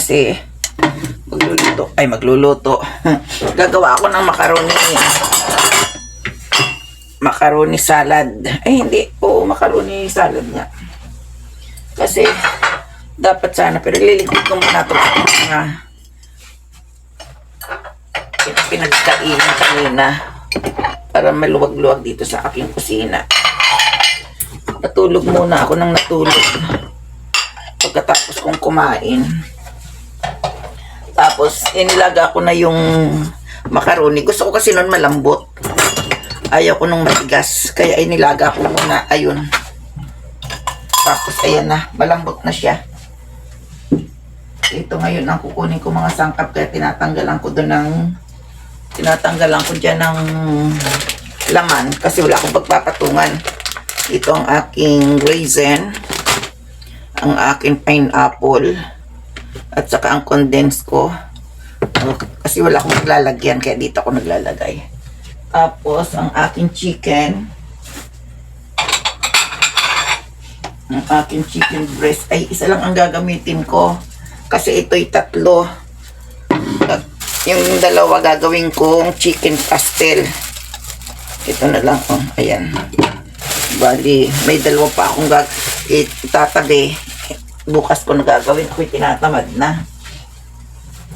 kasi magluluto. Gagawa ako ng macaroni salad. Hindi. Oo, macaroni salad nga. Kasi, dapat sana. Pero liligpit ko muna ito mga pinagkainan kanina. Para maluwag-luwag dito sa aking kusina. Natulog muna ako ng natulog. Pagkatapos kong kumain. Tapos, inilaga ko na yung macaroni. Gusto ko kasi nun malambot. Ayaw ko nung matigas. Kaya inilaga ko muna. Ayun. Tapos, ayan na. Malambot na siya. Ito ngayon ang kukunin ko mga sangkap. Kaya tinatanggalan ko dyan ng laman. Kasi wala akong pagpapatungan. Ito ang aking raisin. Ang aking pineapple. At saka ang condensed ko. Kasi wala akong naglalagyan. Kaya dito ako naglalagay. Tapos, ang aking chicken. Ang aking chicken breast. Ay, isa lang ang gagamitin ko. Kasi ito'y 3. At yung dalawa gagawin kong chicken pastel. Ito na lang. Oh, ayan. Bali, may dalawa pa akong itatabi. Bukas ko na gagawin. Ako'y tinatamad na.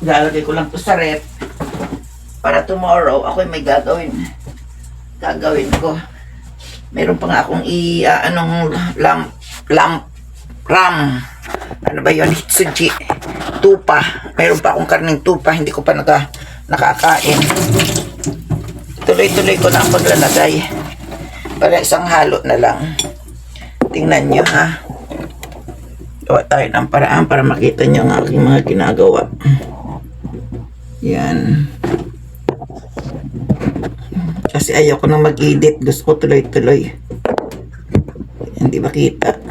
Lalagay ko lang to sa rep. Para tomorrow, ako'y may gagawin. Gagawin ko. Meron pa nga akong ram. Ano ba yun? Hitsuji. Tupa. Meron pa akong karning tupa. Hindi ko pa nakakain. Tuloy-tuloy ko na ang paglalagay. Para isang halo na lang. Tingnan nyo ha. Gawa tayo ng paraan para makita nyo ang aking mga ginagawa. Yan. Kasi ayaw ko na mag-edit. Gusto ko tuloy-tuloy. Hindi makita.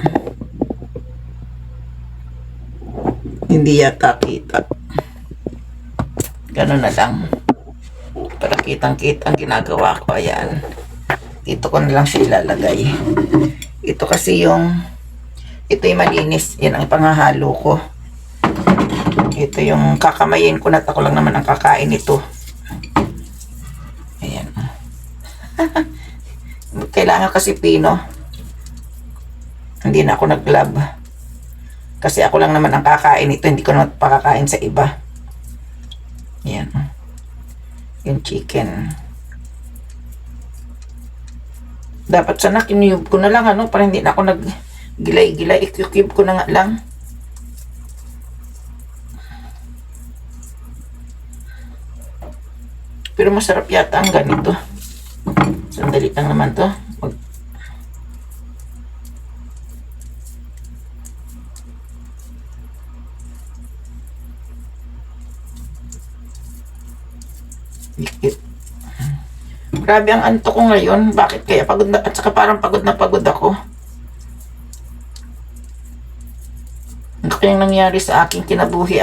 Hindi yata kita. Ganun na lang. Para kitang-kita ang ginagawa ko. Ayan. Dito ko na lang siya ilalagay. Ito kasi ito yung malinis. Yan ang panghahalo ko. Ito yung kakamayin ko na ako lang naman ang kakain ito. Ayan. Kailangan kasi pino. Hindi na ako nag-glove. Kasi ako lang naman ang kakain ito. Hindi ko naman pakakain sa iba. Ayan. Yung chicken. Dapat sana kinuyub ko na lang para hindi na ako nag-gilay-gilay. I-cube ko na nga lang. Pero masarap yata ang ganito. Sandali lang naman to. Grabe ang antok ko ngayon. Bakit kaya pagod na? At saka parang pagod na pagod ako. Ano kayang nangyari sa aking kinabuhi?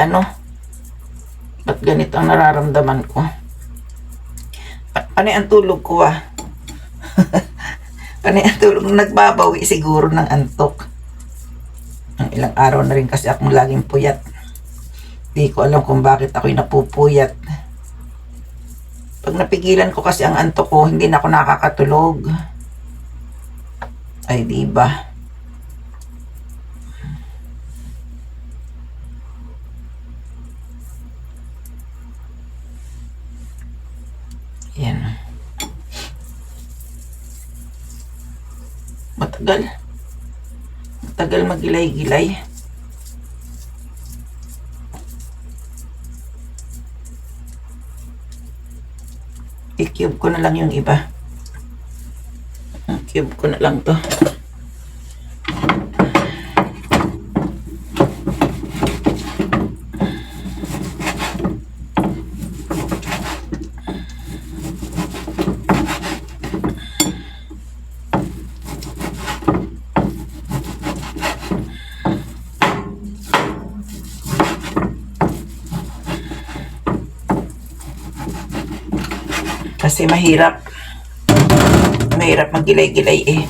Ba't ganito ang nararamdaman ko? Panay ang tulog ko Panay ang tulog. Nagbabawi siguro ng antok. Ang ilang araw na rin kasi akong laging puyat. Di ko alam kung bakit ako'y napupuyat. Pag napigilan ko kasi ang antok ko, hindi na ako nakakatulog. Ay, diba? Yan. Matagal magilay-gilay. I-cube ko na lang yung iba. Cube ko na lang to. Kasi mahirap magilay-gilay eh.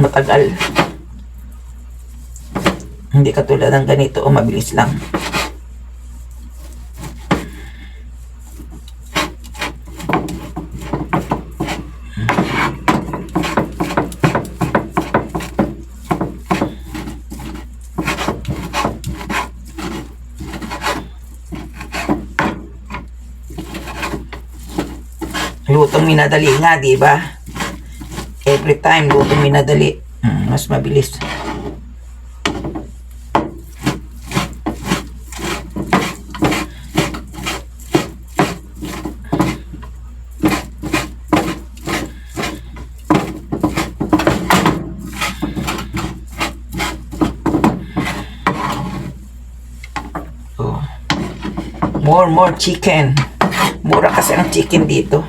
matagal. Hindi katulad ng ganito, mabilis lang. Lutong minadali nga, di ba? Every time, lutong minadali. Mas mabilis. Oh. More chicken. Mura kasi ang chicken dito.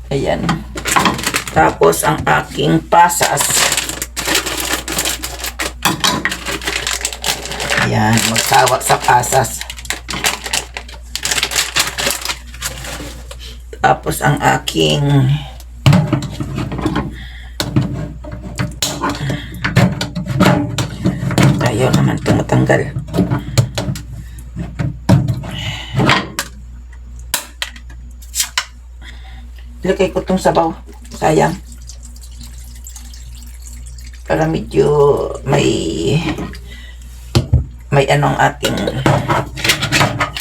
Ayan. Tapos, ang aking pasas. Ayan. Magsawa sa pasas. Tapos, ang aking ayaw naman tumatanggal. Ilagay ko itong sabaw. Sayang. Para medyo may anong ating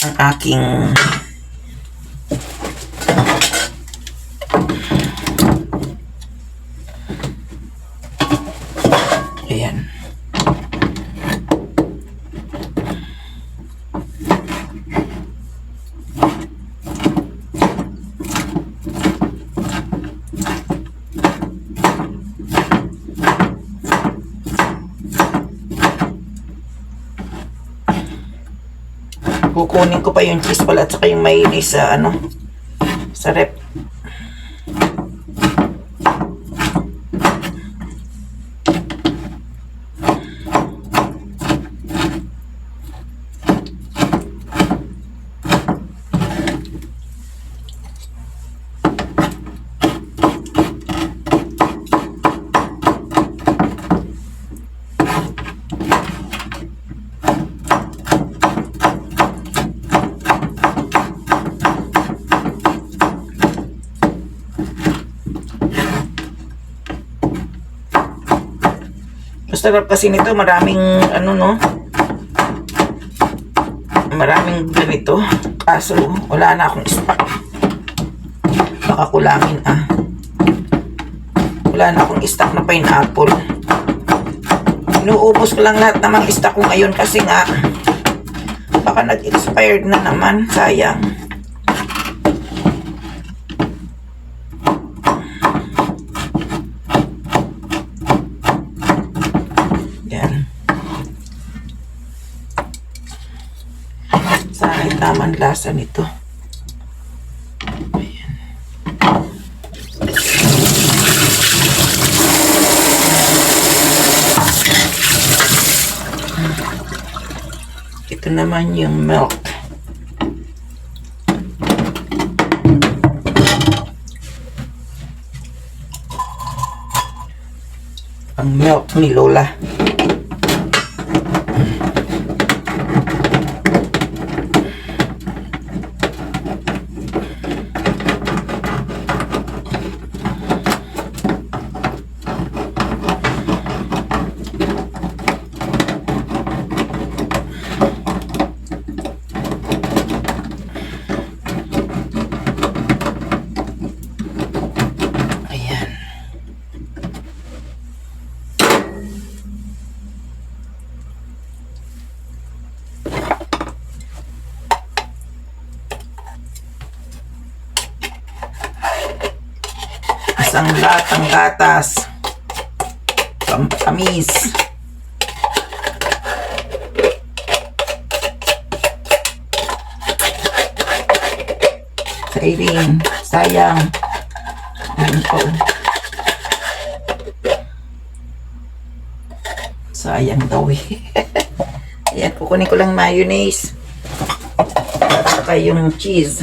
ang aking ayan. Kukunin ko pa yung cheese pala at saka yung mayonnaise sa sa rep. Masarap kasi nito, maraming maraming ganito. Kaso wala na akong stock. Baka kulangin wala na akong stock na pineapple. Inuubos ko lang lahat namang stock ko ngayon kasi nga baka nag-expired na naman, sayang. Sana tamang lasa nito. Ayan. Ito naman yung milk. Ang milk ni Lola. Isang latang gatas. Pampatamis. Sa Irene, sayang. Ayun po. Sayang daw eh. Ayan, kukunin ko lang mayonnaise. At saka yung cheese.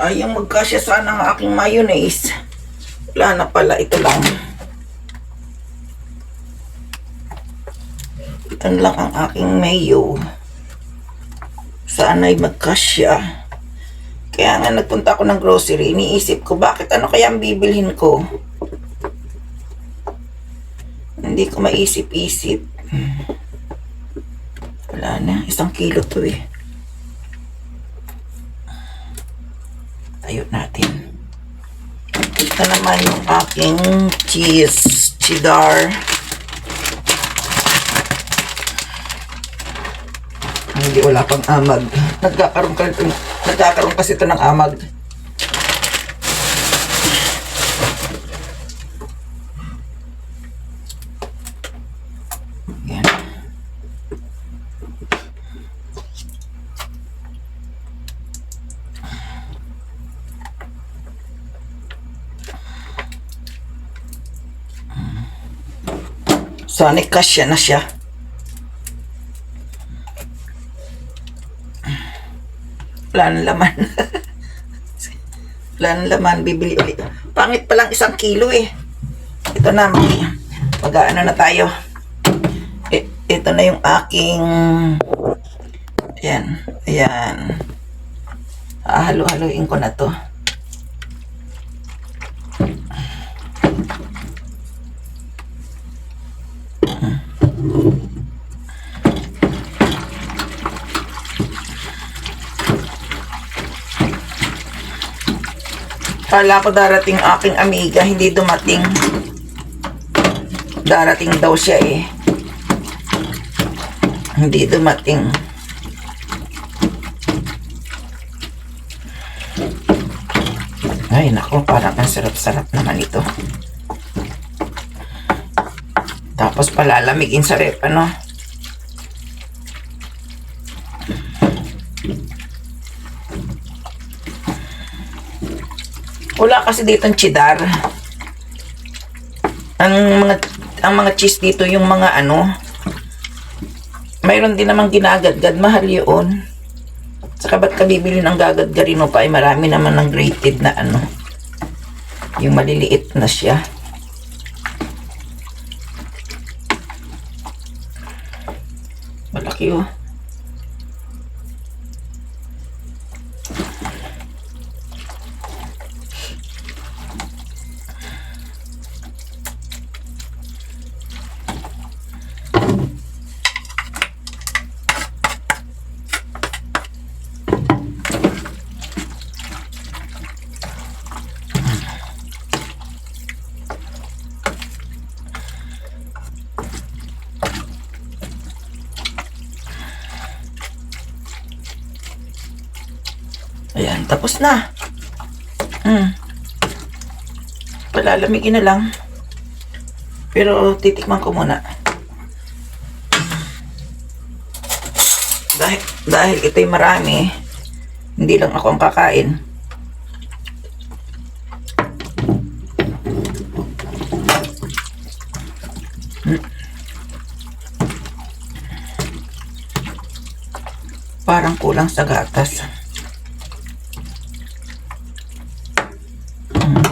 Sayang magkasya sana ang aking mayonnaise. Wala na pala, ito lang. Ito lang ang aking mayo. Sana'y magkasya. Kaya nga nagpunta ako ng grocery, iniisip ko, bakit ano kaya ang bibilhin ko? Hindi ko maisip-isip. Wala na, 1 kilo to eh. Tayo natin. Ito naman yung aking cheese, cheddar. Hindi, wala pang amag. Nagkakaroon kasi ito ng amag. Yan. Sana kasya na siya. Wala nang laman. Wala nang laman, bibili ulit. Pangit pa lang 1 kilo eh. Ito na, mag-ano na tayo. Ito na yung aking, ayan, ayan. Halo-haloin ko na to. Kala ko darating aking amiga, hindi dumating. Darating daw siya eh. Hindi dumating. Ay nako, parang ang sarap-sarap naman ito. Tapos palalamigin sa rep, ano? Wala kasi dito ang cheddar. Ang mga cheese dito, yung mga ano, mayroon din namang ginagadgad, mahal yun. Saka ba't ka bibili ng gagadgarin mo pa, ay marami naman ng grated na ano, yung maliliit na siya. Malaki oh. Ayan, tapos na. Palalamigin na lang. Pero titikman ko muna. Dahil ito'y marami, hindi lang ako ang kakain. Parang kulang sa gatas.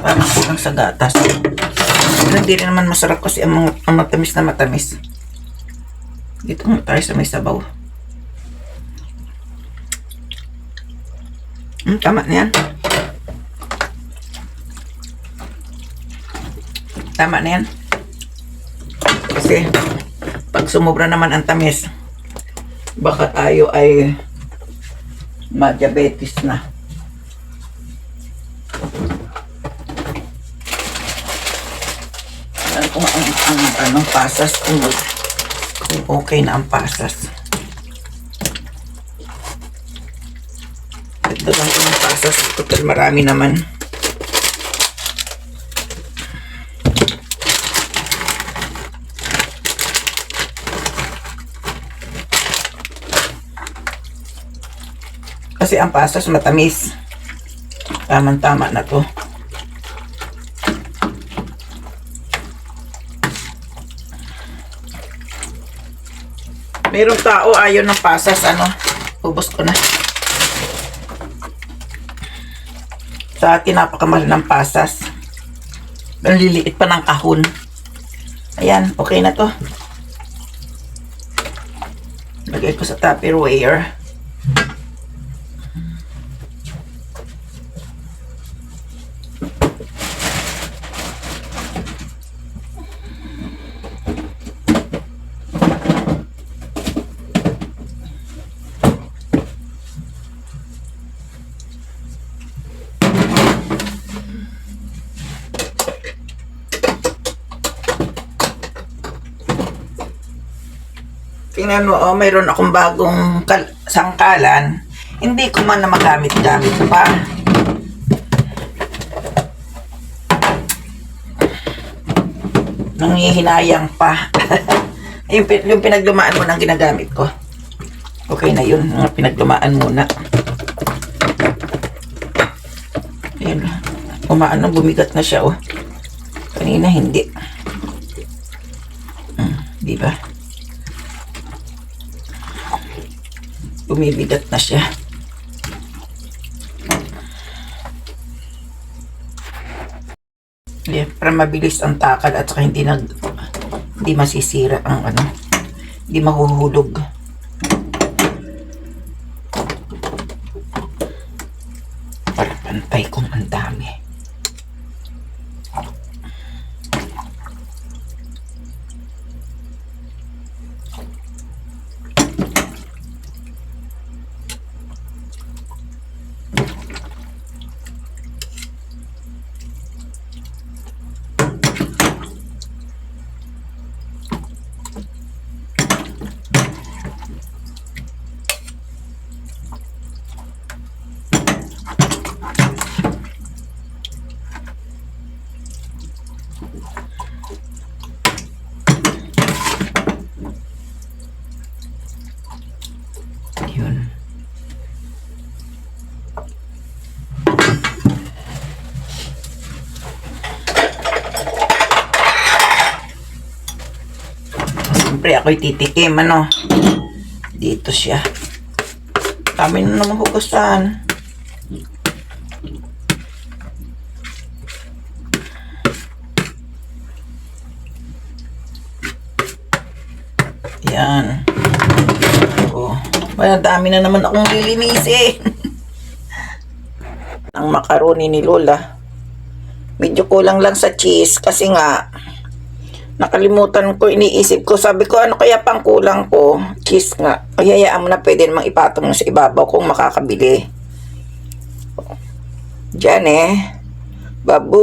Parang kulang sa gatas. Pero hindi rin naman masarap kasi ang matamis na matamis. Dito nga tayo sa may sabaw. Tama na yan. Tama na yan. Kasi pag sumobra naman ang tamis, baka tayo ay ma-diabetes na. Kung ang pasas, kung okay na ang pasas. Ito lang yung pasas, total marami naman. Kasi ang pasas matamis. Tamang-tama na to. Merong tao ayaw ng pasas, ano, ubos ko na. Sa atin, napakamahal ng pasas. Ang liliit pa ng kahon. Ayan, okay na to. Lagay ko sa Tupperware. Tingnan mo, oh, mayroon akong bagong sangkalan. Hindi ko man na magamit-gamit pa. Nangihinayang pa. yung pinaglumaan mo ng ginagamit ko. Okay na yun. Mga pinaglumaan muna. Ayan. Umaano, bumigat na siya, oh. Kanina hindi. Di ba? Bumibigat na siya. Yeah, para mabilis ang takal at saka hindi masisira ang ano, hindi mahuhulog. Para pantay kung ang dami. Yun. Siyempre ako'y titikim, ano. Dito siya. Kami na naman hugasan. Yan. Oh, dami na naman akong lilinisin. Ang macaroni ni Lola. Medyo kulang lang sa cheese kasi nga nakalimutan ko, iniisip ko, sabi ko ano kaya pang kulang ko, cheese nga. Ay, hayaan mo na, pwede namang ipatong sa ibabaw kung makakabili. Diyan babu.